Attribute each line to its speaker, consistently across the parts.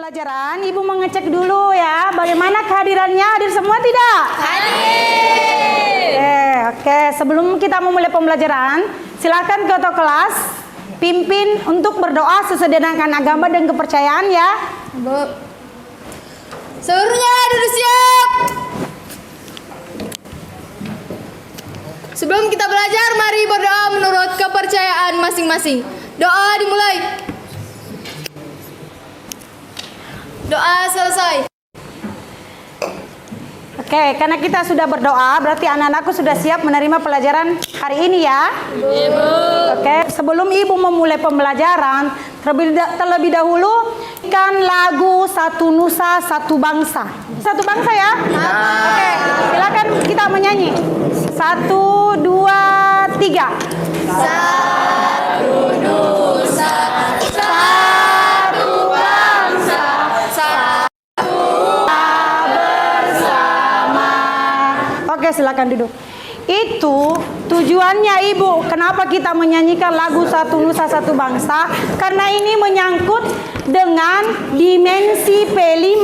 Speaker 1: pembelajaran, Ibu mengecek dulu ya, bagaimana kehadirannya? Hadir semua tidak? Hadir. Oke, sebelum kita memulai pembelajaran, silakan ketua kelas pimpin untuk berdoa sesuai dengan agama dan kepercayaan ya.
Speaker 2: Bu. Seluruhnya duduk siap. Sebelum kita belajar, mari berdoa menurut kepercayaan masing-masing. Doa dimulai. Doa selesai.
Speaker 1: Oke, karena kita sudah berdoa, berarti anak-anakku sudah siap menerima pelajaran hari ini ya.
Speaker 2: Ibu.
Speaker 1: Oke, sebelum Ibu memulai pembelajaran, terlebih dahulu kan lagu Satu Nusa Satu Bangsa. Satu bangsa ya? Oke, silakan kita menyanyi. 1, 2, 3.
Speaker 2: Satu nusa, satu bangsa, satu
Speaker 1: bersama. Oke, silakan duduk. Itu tujuannya Ibu, kenapa kita menyanyikan lagu Satu Nusa Satu Bangsa? Karena ini menyangkut dengan dimensi P5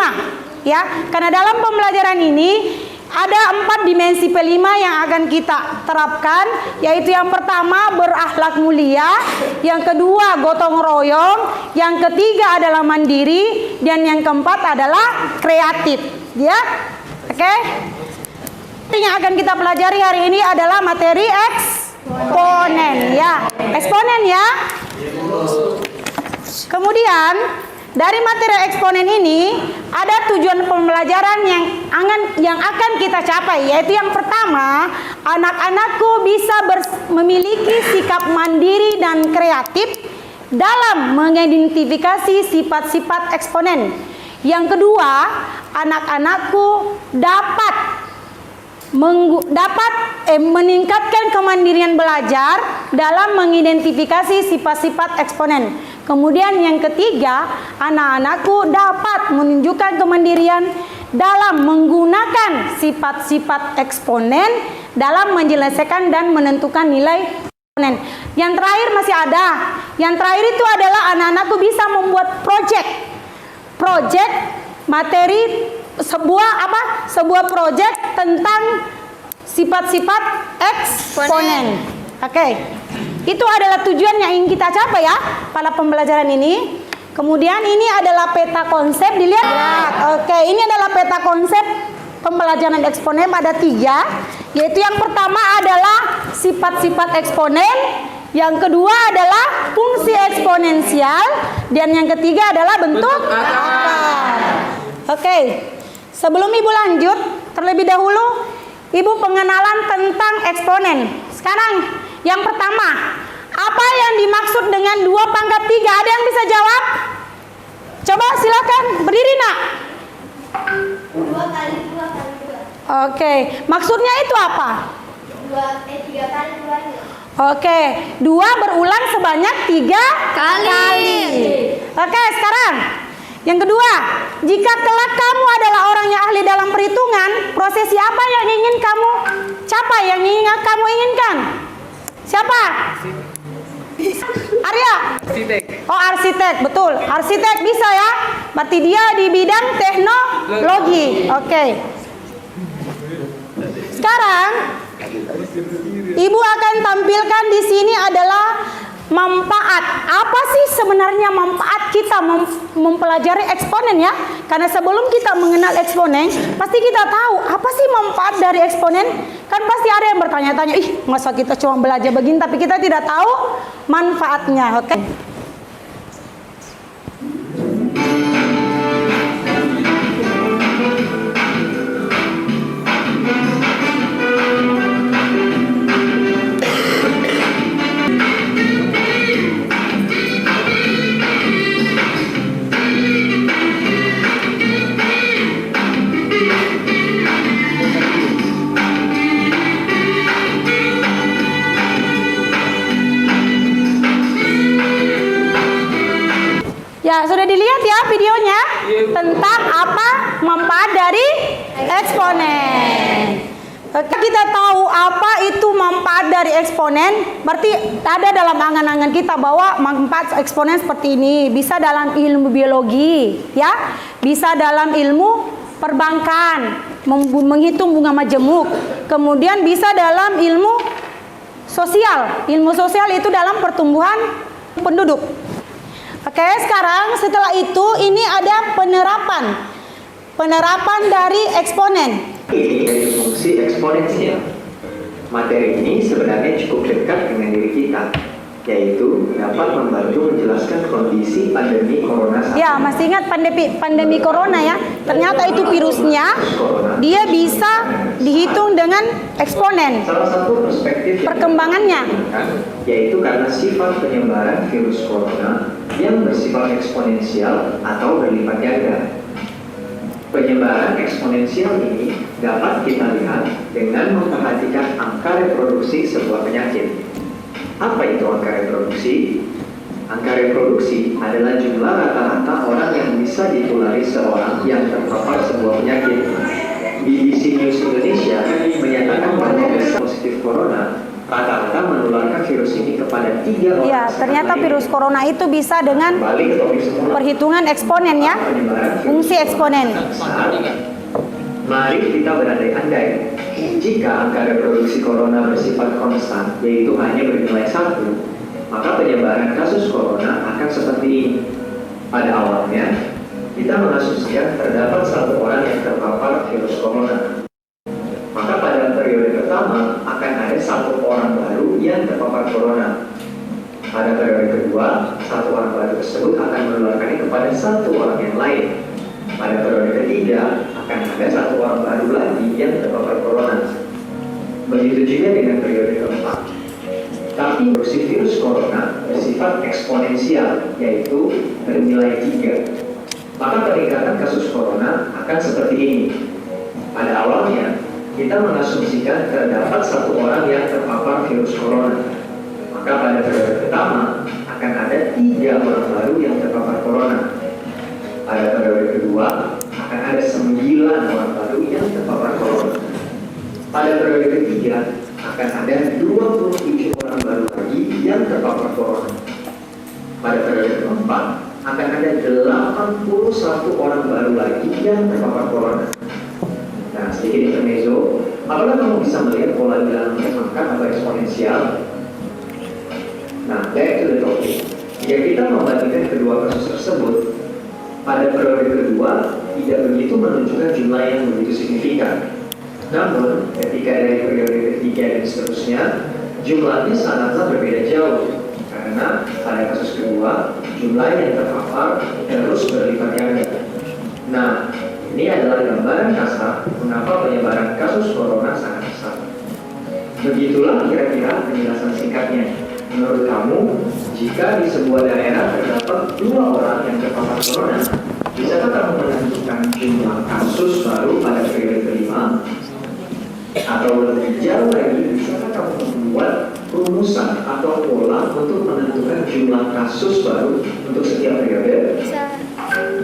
Speaker 1: ya. Karena dalam pembelajaran ini ada 4 dimensi P5 yang akan kita terapkan, yaitu yang pertama berakhlak mulia, yang kedua gotong royong, yang ketiga adalah mandiri, dan yang keempat adalah kreatif ya. Oke? Yang akan kita pelajari hari ini adalah materi eksponen ya. Eksponen ya. Kemudian dari materi eksponen ini ada tujuan pembelajaran yang akan kita capai, yaitu yang pertama, anak-anakku bisa memiliki sikap mandiri dan kreatif dalam mengidentifikasi sifat-sifat eksponen. Yang kedua, anak-anakku dapat meningkatkan kemandirian belajar dalam mengidentifikasi sifat-sifat eksponen. Kemudian yang ketiga, anak-anakku dapat menunjukkan kemandirian dalam menggunakan sifat-sifat eksponen dalam menyelesaikan dan menentukan nilai eksponen. Yang terakhir masih ada. Yang terakhir itu adalah anak-anakku bisa membuat project materi sebuah project tentang sifat-sifat eksponen. Oke. Itu adalah tujuan yang ingin kita capai ya pada pembelajaran ini. Kemudian ini adalah peta konsep, dilihat. Oke, ini adalah peta konsep pembelajaran eksponen, ada 3, yaitu yang pertama adalah sifat-sifat eksponen, yang kedua adalah fungsi eksponensial, dan yang ketiga adalah bentuk akar. Oke, sebelum Ibu lanjut, terlebih dahulu Ibu pengenalan tentang eksponen. Sekarang yang pertama, apa yang dimaksud dengan 2 pangkat 3? Ada yang bisa jawab? Coba silakan berdiri nak.
Speaker 3: 2 kali 2.
Speaker 1: Oke, maksudnya itu apa?
Speaker 3: 3 kali 2.
Speaker 1: Oke, 2 berulang sebanyak 3 kali. Oke, sekarang yang kedua, jika kelak kamu adalah orang yang ahli dalam perhitungan, profesi apa yang ingin kamu capai, yang ingin kamu inginkan? Siapa? Arya?
Speaker 4: Arsitek.
Speaker 1: Oh, arsitek, betul. Arsitek bisa ya. Berarti dia di bidang teknologi. Oke. Sekarang Ibu akan tampilkan di sini adalah manfaat. Apa sih sebenarnya manfaat kita mempelajari eksponen ya? Karena sebelum kita mengenal eksponen, pasti kita tahu apa sih manfaat dari eksponen. Kan pasti ada yang bertanya-tanya, masa kita cuma belajar begini tapi kita tidak tahu manfaatnya. Oke? Ya, sudah dilihat ya videonya tentang apa manfaat dari eksponen. Kita tahu apa itu manfaat dari eksponen, berarti ada dalam angan-angan kita bahwa manfaat eksponen seperti ini bisa dalam ilmu biologi, ya, bisa dalam ilmu perbankan, menghitung bunga majemuk, kemudian bisa dalam ilmu sosial. Ilmu sosial itu dalam pertumbuhan penduduk. Oke, sekarang setelah itu ini ada penerapan dari eksponen.
Speaker 4: Ini dari fungsi eksponensial. Materi ini sebenarnya cukup dekat dengan diri kita, yaitu dapat membantu menjelaskan kondisi pandemi corona saat
Speaker 1: Ya,
Speaker 4: ini.
Speaker 1: masih ingat pandemi corona ya? Ternyata itu virusnya, dia bisa dihitung dengan eksponen
Speaker 4: Salah satu perspektif yang
Speaker 1: perkembangannya.
Speaker 4: digunakan, yaitu karena sifat penyebaran virus corona yang bersifat eksponensial atau berlipat ganda. Penyebaran eksponensial ini dapat kita lihat dengan memperhatikan angka reproduksi sebuah penyakit. Apa itu angka reproduksi? Angka reproduksi adalah jumlah rata-rata orang yang bisa ditulari seorang yang terpapar sebuah penyakit. BBC News Indonesia menyatakan bahwa kasus positif corona rata-rata menularkan virus ini kepada 3 orang.
Speaker 1: Ya, ternyata virus corona itu bisa dengan
Speaker 4: Kembali ke topik semula.
Speaker 1: perhitungan eksponen ya, fungsi eksponen.
Speaker 4: Mari kita berandai-andai jika angka reproduksi corona bersifat konstan, yaitu hanya bernilai 1, maka penyebaran kasus corona akan seperti ini. Pada awalnya, kita mengasumsikan terdapat 1 orang yang terpapar virus corona. Maka pada periode pertama akan ada 1 orang baru yang terpapar corona. Pada periode kedua, 1 orang baru tersebut akan menularkannya kepada 1 orang yang lain. Pada periode ketiga, akan ada 1 orang baru lagi yang terpapar corona. Begitu juga dengan periode keempat. Tapi produksi virus corona bersifat eksponensial, yaitu bernilai 3. Maka peningkatan kasus corona akan seperti ini. Pada awalnya, kita mengasumsikan terdapat 1 orang yang terpapar virus corona. Maka pada periode pertama akan ada 3 orang baru yang terpapar corona. Pada periode kedua akan ada 9 orang baru yang terpapar corona. Pada periode ketiga akan ada 27 orang baru lagi yang terpapar corona. Pada periode keempat akan ada 81 orang baru lagi yang terpapar corona. Nah, sedikit intermezzo, apakah kamu bisa melihat pola bilangan angka atau eksponensial? Nah, back to the topic. Jika kita membandingkan kedua kasus tersebut, pada periode kedua tidak begitu menunjukkan jumlah yang begitu signifikan. Namun, ketika dari periode ketiga dan seterusnya, jumlahnya sangatlah berbeda jauh. Karena pada kasus kedua, jumlah yang terpapar terus berlipat ganda. Nah, ini adalah gambaran kasar mengapa penyebaran kasus corona sangat besar. Begitulah kira-kira penjelasan singkatnya. Menurut kamu, jika di sebuah daerah terdapat 2 orang yang terpapar corona, bisakah kamu menentukan jumlah kasus baru pada periode kelima? Atau lebih jauh lagi, bisakah kamu membuat rumusan atau pola untuk menentukan jumlah kasus baru untuk setiap periode?
Speaker 2: Bisa.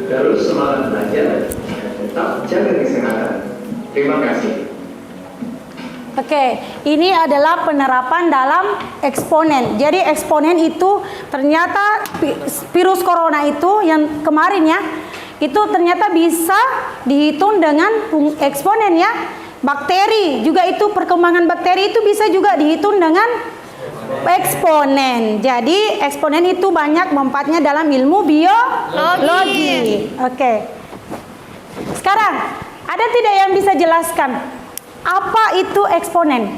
Speaker 4: Terus semangat belajar dan tetap jaga kesehatan. Terima kasih.
Speaker 1: Oke, ini adalah penerapan dalam eksponen. Jadi eksponen itu ternyata virus corona itu yang kemarin ya, itu ternyata bisa dihitung dengan eksponen ya. Bakteri juga itu, perkembangan bakteri itu bisa juga dihitung dengan eksponen. Jadi eksponen itu banyak manfaatnya dalam ilmu biologi. Oke. Sekarang ada tidak yang bisa jelaskan apa itu eksponen?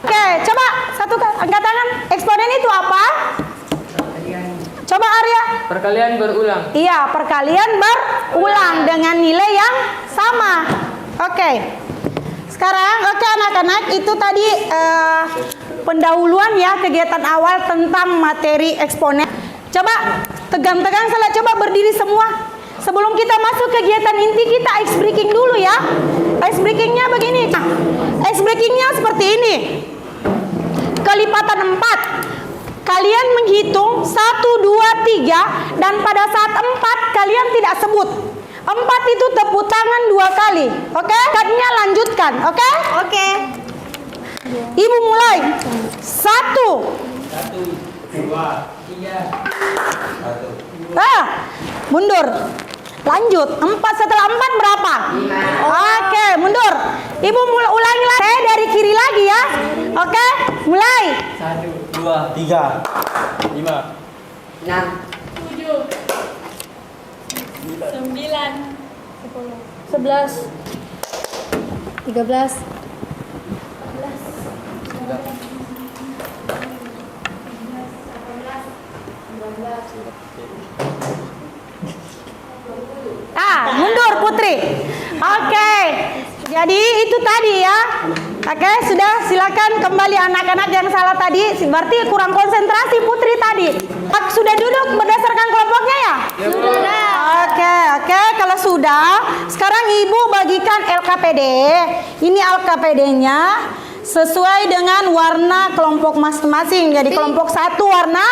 Speaker 1: Oke, coba satu angkat tangan. Eksponen itu apa? Coba Arya.
Speaker 5: Perkalian berulang.
Speaker 1: Iya, perkalian berulang dengan nilai yang sama. Oke. Sekarang, oke anak-anak, itu tadi pendahuluan ya, kegiatan awal tentang materi eksponen. Coba tegang-tegang salah, coba berdiri semua. Sebelum kita masuk kegiatan inti, kita ice breaking dulu ya. Ice breakingnya begini. Nah, ice breakingnya seperti ini. Kelipatan 4. Kalian menghitung 1, 2, 3. Dan pada saat 4 kalian tidak sebut. 4 itu tepuk tangan 2 kali. Oke? Katanya lanjutkan. Oke?
Speaker 2: Oke.
Speaker 1: Ibu mulai. 1.
Speaker 5: 2, 3. 1.
Speaker 1: Mundur. Lanjut. 4 setelah 4 berapa? 5. Oke, mundur. Ibu ulangi lagi. Saya dari kiri lagi ya. Oke, mulai.
Speaker 5: 1, 2, 3, 5, 6,
Speaker 2: 7, 9, 10, 11, 13, 14,
Speaker 1: Mundur Putri. Oke. Jadi itu tadi ya. Oke, sudah, silakan kembali anak-anak yang salah tadi. Berarti kurang konsentrasi Putri tadi. Sudah duduk berdasarkan kelompoknya ya? Sudah. Oke, kalau sudah, sekarang Ibu bagikan LKPD. Ini LKPD-nya sesuai dengan warna kelompok masing-masing. Jadi kelompok 1 warna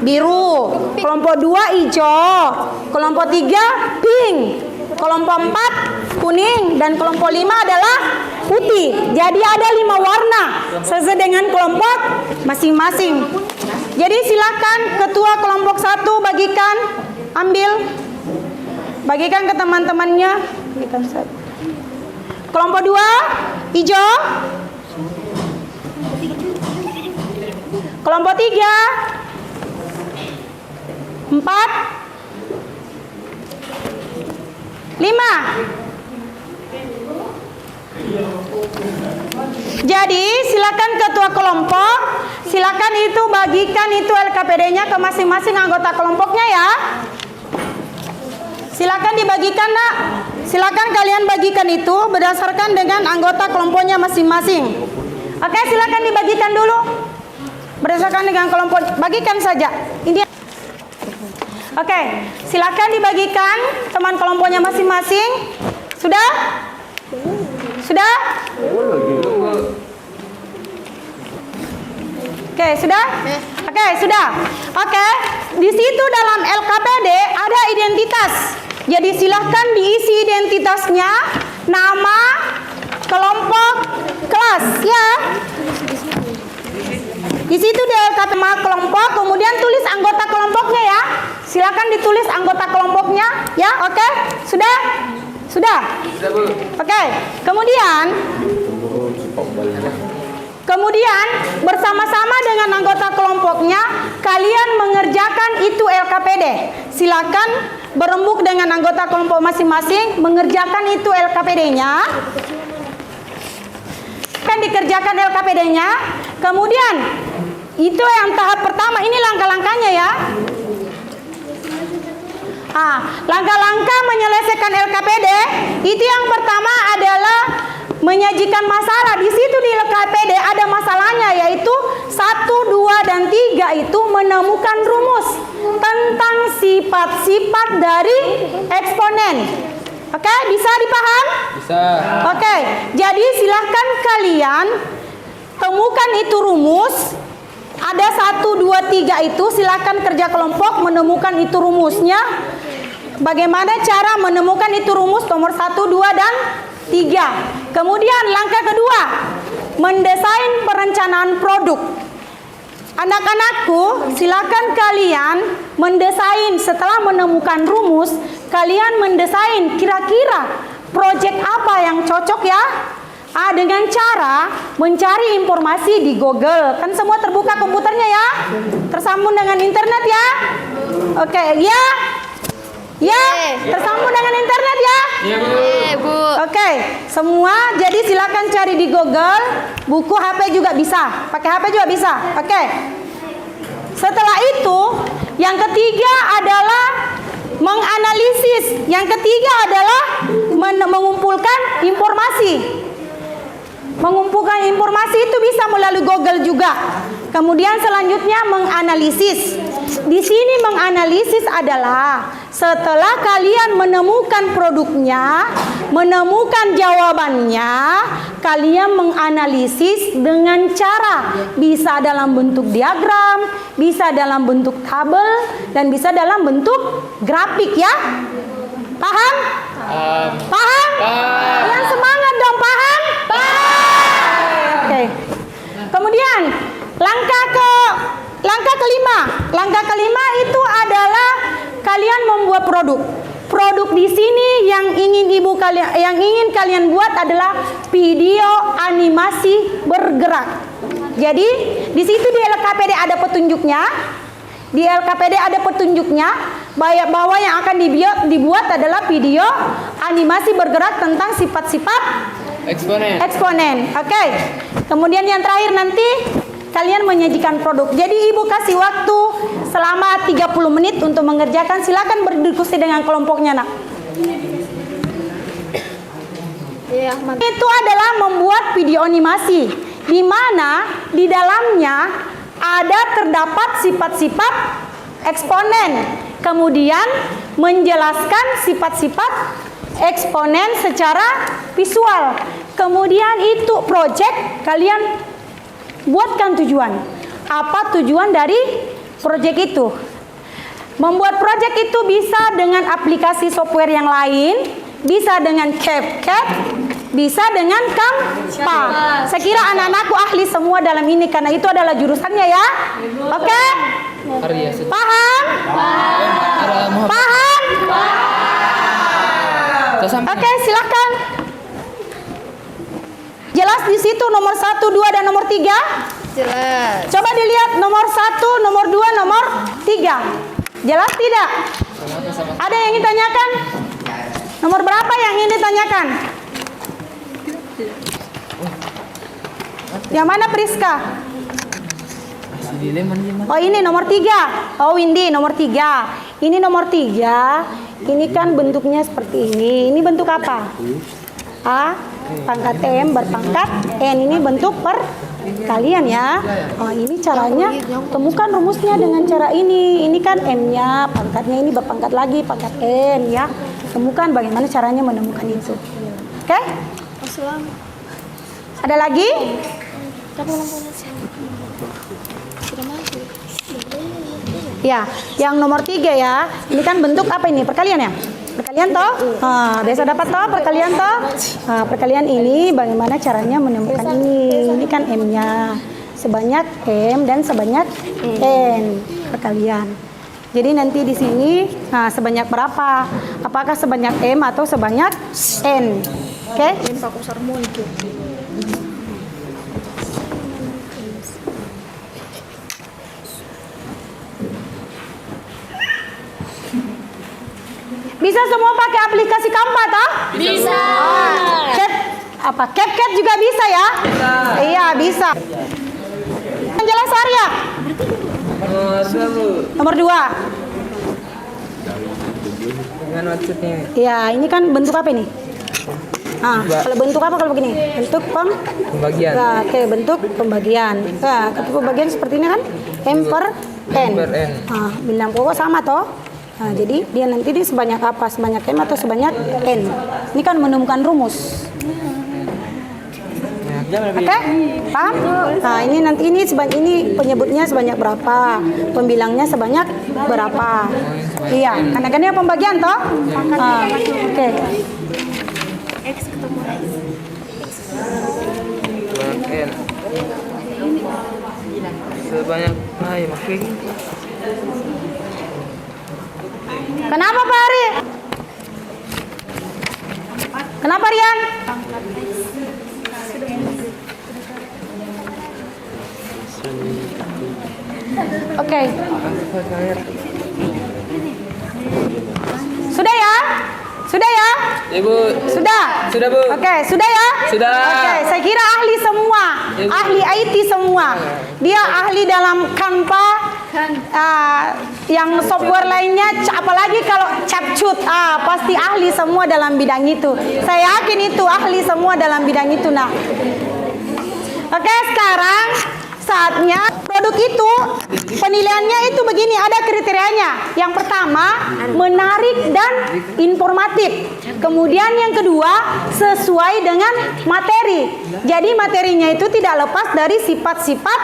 Speaker 1: biru, kelompok 2 hijau, kelompok 3 pink, kelompok 4 kuning, dan kelompok 5 adalah putih. Jadi ada 5 warna sesuai dengan kelompok masing-masing. Jadi silakan ketua kelompok 1 bagikan, bagikan ke teman-temannya. Kelompok 2 hijau, kelompok 3 4 5. Jadi silakan ketua kelompok, silakan itu bagikan itu LKPD-nya ke masing-masing anggota kelompoknya ya. Silakan dibagikan nak. Silakan kalian bagikan itu berdasarkan dengan anggota kelompoknya masing-masing. Oke, silakan dibagikan dulu. Berdasarkan dengan kelompok, bagikan saja. Ini. Oke, silakan dibagikan teman kelompoknya masing-masing. Sudah? Sudah? Oke, sudah? Oke, sudah. Oke, di situ dalam LKPD ada identitas. Jadi silahkan diisi identitasnya, nama, kelompok, kelas, ya. Di situ di LKPD kelompok, kemudian tulis anggota kelompoknya ya. Silakan ditulis anggota kelompoknya, ya. Oke, sudah? Sudah?
Speaker 5: Sudah, Bu.
Speaker 1: Oke, kemudian bersama-sama dengan anggota kelompoknya kalian mengerjakan itu LKPD. Silakan berembuk dengan anggota kelompok masing-masing mengerjakan itu LKPD-nya. Kan dikerjakan LKPD-nya. Kemudian itu yang tahap pertama, ini langkah-langkahnya ya. Langkah-langkah menyelesaikan LKPD itu yang pertama adalah menyajikan masalah. Di situ di LKPD ada masalahnya, yaitu 1, 2, dan 3 itu menemukan rumus tentang sifat-sifat dari eksponen. Oke, bisa dipaham?
Speaker 5: Bisa.
Speaker 1: Oke, jadi silahkan kalian temukan itu rumus. Ada 1, 2, 3 itu silahkan kerja kelompok menemukan itu rumusnya. Bagaimana cara menemukan itu rumus nomor 1, 2, dan 3. Kemudian langkah kedua, mendesain perencanaan produk. Anak-anakku, silakan kalian mendesain setelah menemukan rumus, kalian mendesain kira-kira proyek apa yang cocok ya. Dengan cara mencari informasi di Google. Kan semua terbuka komputernya ya? Tersambung dengan internet ya? Oke, ya? Ya? Tersambung dengan internet ya?
Speaker 5: Iya, Bu.
Speaker 2: Bu.
Speaker 1: Oke, semua jadi silakan cari di Google, buku HP juga bisa, pakai HP juga bisa. Oke. Setelah itu, yang ketiga adalah menganalisis. Yang ketiga adalah mengumpulkan informasi. Mengumpulkan informasi itu bisa melalui Google juga. Kemudian selanjutnya menganalisis. Di sini menganalisis adalah setelah kalian menemukan produknya, menemukan jawabannya, kalian menganalisis dengan cara bisa dalam bentuk diagram, bisa dalam bentuk tabel, dan bisa dalam bentuk grafik ya. Paham? Paham? Yang semangat dong, paham? Paham. Oke. Langkah kelima itu adalah kalian membuat produk. Produk di sini yang ingin kalian buat adalah video animasi bergerak. Jadi di situ di LKPD ada petunjuknya. Bahwa yang akan dibuat adalah video animasi bergerak tentang sifat-sifat eksponen. Oke. Kemudian yang terakhir nanti kalian menyajikan produk. Jadi ibu kasih waktu selama 30 menit untuk mengerjakan. Silakan berdiskusi dengan kelompoknya, nak.
Speaker 2: Iya,
Speaker 1: Itu adalah membuat video animasi, di mana di dalamnya terdapat sifat-sifat eksponen. Kemudian menjelaskan sifat-sifat eksponen secara visual. Kemudian itu project kalian buatkan tujuan. Apa tujuan dari project itu? Membuat project itu bisa dengan aplikasi software yang lain, bisa dengan CapCut, bisa dengan Canva. Saya kira anak-anakku ahli semua dalam ini karena itu adalah jurusannya ya. Oke? Paham? Paham? Oke, silakan. Jelas di situ nomor 1, 2 dan nomor 3?
Speaker 2: jelas.
Speaker 1: Coba dilihat nomor 1, nomor 2, nomor 3. Jelas tidak? Ada yang ingin tanyakan? Nomor berapa yang ingin ditanyakan? Yang mana Priska? Oh ini nomor 3. Oh Windy nomor 3. Ini nomor 3. Ini kan bentuknya seperti ini. Ini bentuk apa? A pangkat M berpangkat N. Ini bentuk perkalian ya. Oh ini caranya temukan rumusnya dengan cara ini. Ini kan M-nya, pangkatnya ini berpangkat lagi pangkat N ya. Temukan bagaimana caranya menemukan itu. Oke? Ada lagi? Ya, yang nomor 3 ya. Ini kan bentuk apa ini? Perkalian ya? Perkalian toh? Biasa dapat toh perkalian toh? Perkalian ini bagaimana caranya menemukan ini? Ini kan M-nya sebanyak M dan sebanyak N perkalian. Jadi nanti di sini sebanyak berapa? Apakah sebanyak M atau sebanyak N? Oke? Bisa semua pakai aplikasi Canva toh?
Speaker 2: Bisa.
Speaker 1: CapCut juga bisa ya? Bisa. Iya, bisa. Jelas Arya? Nomor 2.
Speaker 5: Dengan maksudnya.
Speaker 1: Ya, ini kan bentuk apa ini? Kalau bentuk apa kalau begini? Bentuk
Speaker 5: Pembagian.
Speaker 1: Nah, oke, bentuk pembagian. Nah, bentuk pembagian seperti ini kan? M per N. Bilang pokok sama toh? Nah, jadi dia nanti sebanyak apa? Sebanyak M atau sebanyak N? Ini kan menemukan rumus. Oke? Paham? Nah, ini nanti ini penyebutnya sebanyak berapa? Pembilangnya sebanyak berapa? Iya, karena kan dia pembagian toh? Oke.
Speaker 2: X ketemu
Speaker 5: N. Sebanyak
Speaker 1: Kenapa Pak Ari? Kenapa Rian? Oke. Sudah ya? Sudah ya?
Speaker 5: Ibu.
Speaker 1: Sudah?
Speaker 5: Sudah Bu.
Speaker 1: Oke, sudah ya?
Speaker 5: Sudah.
Speaker 1: Oke, saya kira ahli semua.
Speaker 5: Ibu.
Speaker 1: Ahli IT semua. Dia ahli dalam Canva. Yang software lainnya, apalagi kalau CapCut, pasti ahli semua dalam bidang itu. Saya yakin itu ahli semua dalam bidang itu. Nah, oke, sekarang saatnya produk itu penilaiannya itu begini, ada kriterianya. Yang pertama, menarik dan informatif. Kemudian yang kedua, sesuai dengan materi. Jadi materinya itu tidak lepas dari sifat-sifat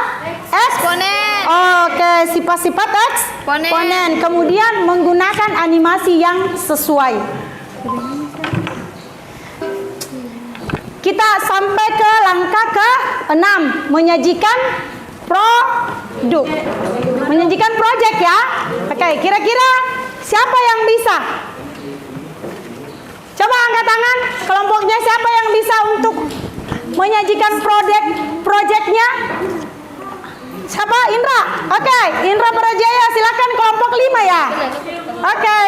Speaker 2: Eksponen.
Speaker 1: Oke, sifat-sifat eksponen. Kemudian menggunakan animasi yang sesuai. Kita sampai ke langkah ke-6, menyajikan produk. Menyajikan project ya. Oke, kira-kira siapa yang bisa? Coba angkat tangan, kelompoknya siapa yang bisa untuk menyajikan projectnya? Siapa? Indra. Oke, Indra Barajaya, silakan kelompok 5 ya. Oke,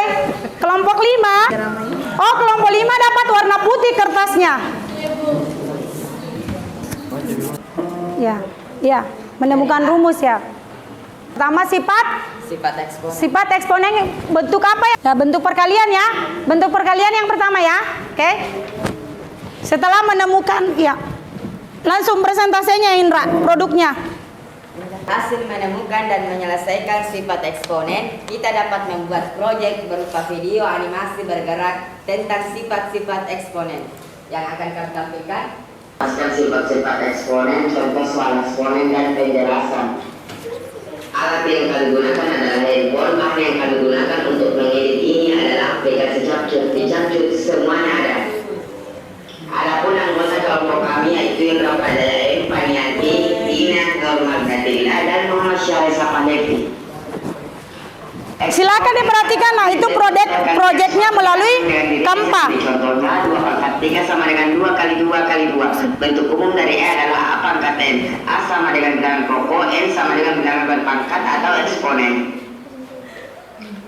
Speaker 1: kelompok 5. Oh, kelompok 5 dapat warna putih kertasnya. Ya, menemukan rumus ya. Pertama sifat eksponen bentuk apa ya? Bentuk perkalian ya. Bentuk perkalian yang pertama ya. Oke. Setelah menemukan ya. Langsung presentasinya Indra, produknya.
Speaker 6: Hasil menemukan dan menyelesaikan sifat eksponen, kita dapat membuat proyek berupa video animasi bergerak tentang sifat-sifat eksponen yang akan kami tampilkan.
Speaker 7: Jelaskan sifat-sifat eksponen, contoh soal eksponen dan penjelasan. Alat yang kami gunakan adalah handphone, bahan yang kami gunakan untuk mengedit ini adalah aplikasi Capcut. Di Capcut semuanya ada. Adapun anggota kelompok kami yaitu Indra Barajaya, Paniati, Ina Margatila, dan Muhammad Syarisa Pandevi.
Speaker 1: Silakan diperhatikan, nah itu proyeknya melalui Canva.
Speaker 7: Contohnya 2/3 sama dengan 2 kali 2 kali 2. Bentuk umum dari E adalah A pangkat N. A sama dengan bilangan pokok, N sama dengan bilangan berpangkat atau eksponen.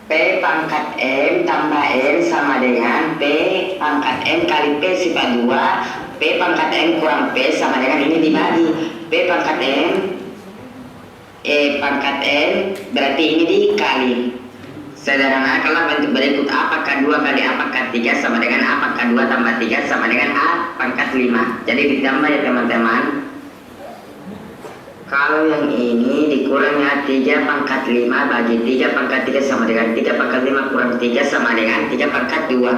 Speaker 7: P pangkat M tambah N sama dengan P pangkat M kali P sifat 2. P pangkat M kurang P sama dengan ini dibagi. P pangkat M E pangkat N berarti ini dikali. Sederhanakanlah bentuk berikut. A pangkat 2 kali A pangkat 3 sama dengan A pangkat 2 tambah 3 sama dengan A pangkat 5. Jadi ditambah ya teman-teman. Kalau yang ini dikurangnya 3 pangkat 5 bagi 3 pangkat 3 sama dengan 3 pangkat 5 kurang 3 sama dengan 3 pangkat 2.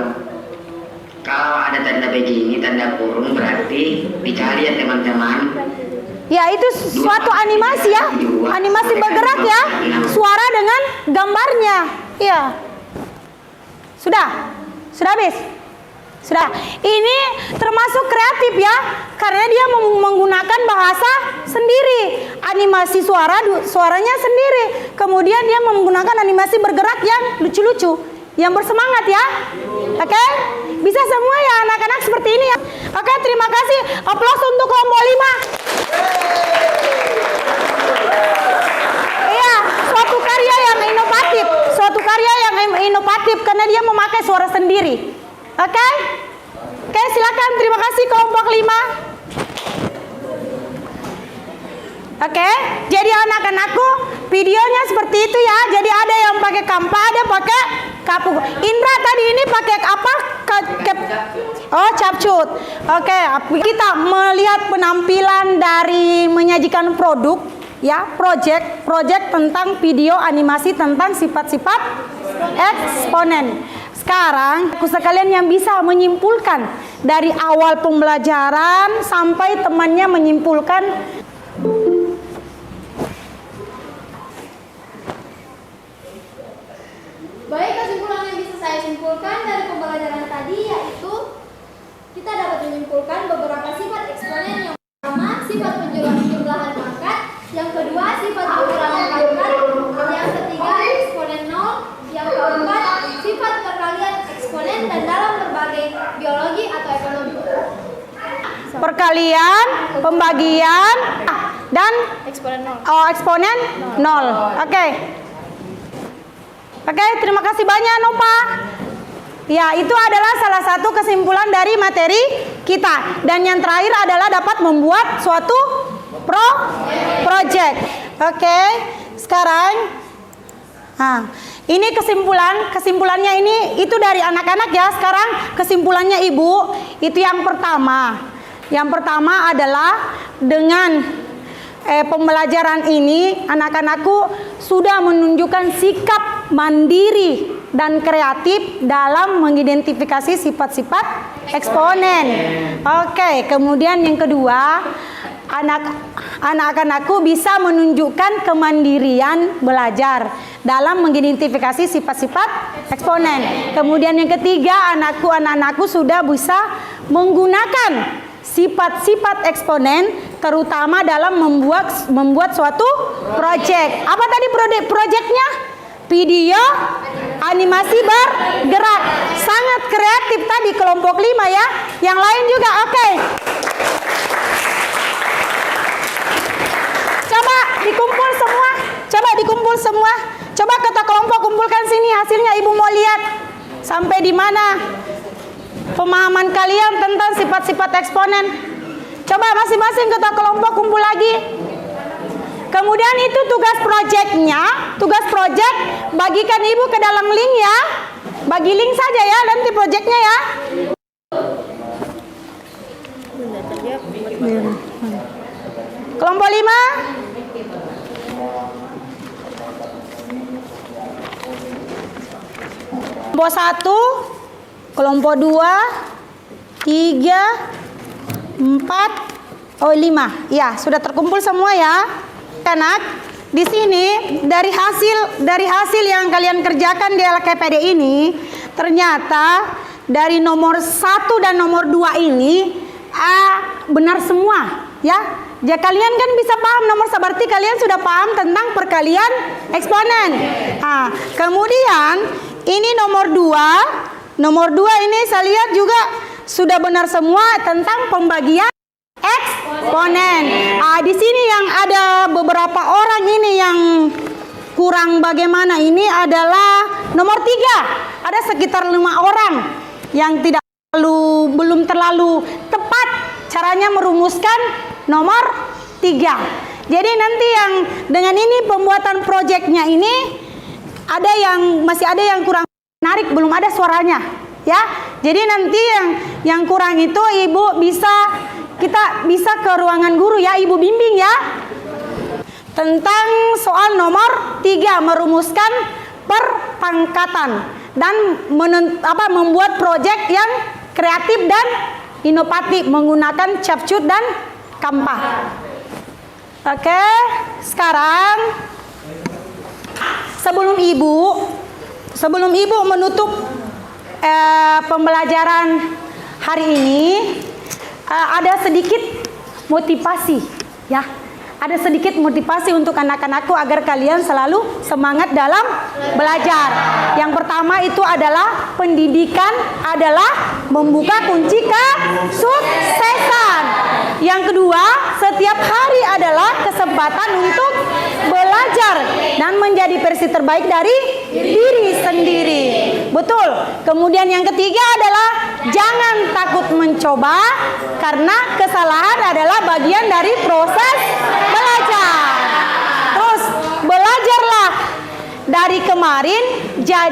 Speaker 7: Kalau ada tanda begini, tanda kurung berarti dikali ya teman-teman.
Speaker 1: Ya, itu suatu animasi ya. Animasi bergerak ya. Suara dengan gambarnya. Ya. Sudah? Sudah habis? Sudah. Ini termasuk kreatif ya. Karena dia menggunakan bahasa sendiri. Animasi suaranya sendiri. Kemudian dia menggunakan animasi bergerak yang lucu-lucu. Yang bersemangat ya. Oke? Bisa semua ya anak-anak seperti ini ya. Oke, terima kasih. Aplaus untuk kelompok 5. Iya, suatu karya yang inovatif. Suatu karya yang inovatif karena dia memakai suara sendiri. Oke? Oke, silakan. Terima kasih kelompok 5. Oke, jadi anak-anakku videonya seperti itu ya. Jadi ada yang pakai Canva, ada pakai Kapuk. Indra tadi ini pakai apa? Oh, Capcut. Oke, kita melihat penampilan dari menyajikan produk ya, project tentang video animasi tentang sifat-sifat eksponen. Sekarang aku sekalian yang bisa menyimpulkan dari awal pembelajaran sampai temannya menyimpulkan.
Speaker 2: Baik, kesimpulan yang bisa saya simpulkan dari pembelajaran tadi yaitu kita dapat menyimpulkan beberapa sifat eksponen. Yang pertama, sifat penjumlahan pangkat. Yang kedua, sifat pengurangan pangkat. Yang ketiga, eksponen 0. Yang keempat, sifat perkalian eksponen dan dalam berbagai biologi atau ekonomi.
Speaker 1: Perkalian, pembagian, dan
Speaker 2: Eksponen 0.
Speaker 1: eksponen 0. Oke. Oke, terima kasih banyak Nova. Ya, itu adalah salah satu kesimpulan dari materi kita. Dan yang terakhir adalah dapat membuat suatu project. Oke, sekarang ini kesimpulannya ini itu dari anak-anak ya. Sekarang kesimpulannya Ibu, itu yang pertama. Yang pertama adalah dengan pembelajaran ini anak-anakku sudah menunjukkan sikap mandiri dan kreatif dalam mengidentifikasi sifat-sifat eksponen. Oke, kemudian yang kedua, anak-anakku bisa menunjukkan kemandirian belajar dalam mengidentifikasi sifat-sifat eksponen. Kemudian yang ketiga, anak-anakku sudah bisa menggunakan sifat-sifat eksponen terutama dalam membuat suatu proyek. Apa tadi proyeknya? Video animasi bergerak. Sangat kreatif tadi kelompok 5 ya. Yang lain juga oke. Coba dikumpul semua. Coba kata kelompok kumpulkan sini hasilnya, Ibu mau lihat sampai di mana pemahaman kalian tentang sifat-sifat eksponen. Coba masing-masing kata kelompok kumpul lagi. Kemudian itu tugas proyeknya, tugas proyek bagikan Ibu ke dalam link ya. Bagi link saja ya nanti proyeknya ya. Kelompok 5. Kelompok 1, kelompok 2, 3, 4, 5. Ya, sudah terkumpul semua ya. Anak, di sini dari hasil yang kalian kerjakan di LKPD ini, ternyata dari nomor 1 dan nomor 2 ini benar semua ya. Ya kalian kan bisa paham nomor berarti kalian sudah paham tentang perkalian eksponen. Kemudian ini nomor 2 ini saya lihat juga sudah benar semua tentang pembagian eksponen. Di sini yang ada beberapa orang ini yang kurang bagaimana ini adalah nomor 3. Ada sekitar 5 orang yang belum terlalu tepat caranya merumuskan nomor 3. Jadi nanti yang dengan ini pembuatan proyeknya ini masih ada yang kurang menarik, belum ada suaranya ya. Jadi nanti yang kurang itu Ibu kita bisa ke ruangan guru ya, Ibu bimbing ya. Tentang soal nomor 3 merumuskan perpangkatan dan membuat proyek yang kreatif dan inovatif menggunakan capcut dan Canva. Oke, sekarang sebelum Ibu menutup pembelajaran hari ini, ada sedikit motivasi ya. Ada sedikit motivasi untuk anak-anakku agar kalian selalu semangat dalam belajar. Yang pertama itu adalah pendidikan adalah membuka kunci kesuksesan. Yang kedua, setiap hari adalah kesempatan untuk belajar dan menjadi versi terbaik dari diri sendiri. Betul. Kemudian yang ketiga adalah jangan takut mencoba karena kesalahan adalah bagian dari proses belajar. Terus belajarlah dari kemarin,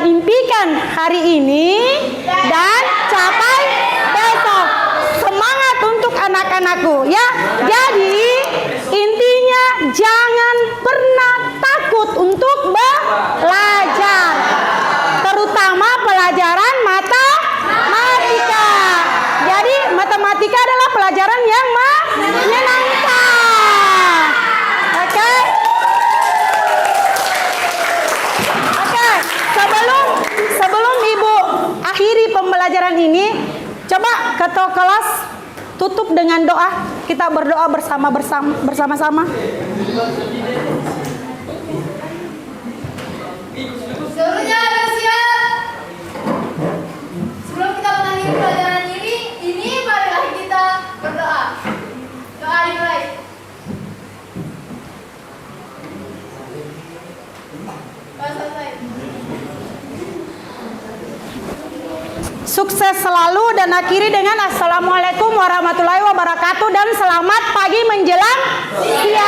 Speaker 1: impikan hari ini dan capai besok. Semangat untuk anak-anakku ya. Jadi intinya jangan pernah takut untuk belajar, terutama pelajaran matematika. Jadi matematika adalah pelajaran yang menyenangkan. Oke. Sebelum Ibu akhiri pembelajaran ini, coba ketua kelas tutup dengan doa. Kita berdoa bersama-sama.
Speaker 2: Seluruhnya ada siap. Sebelum kita mengakhiri pelajaran ini marilah kita berdoa. Doa dimulai. Selesai.
Speaker 1: Sukses selalu dan akhiri dengan Assalamualaikum warahmatullahi wabarakatuh dan selamat pagi menjelang siang.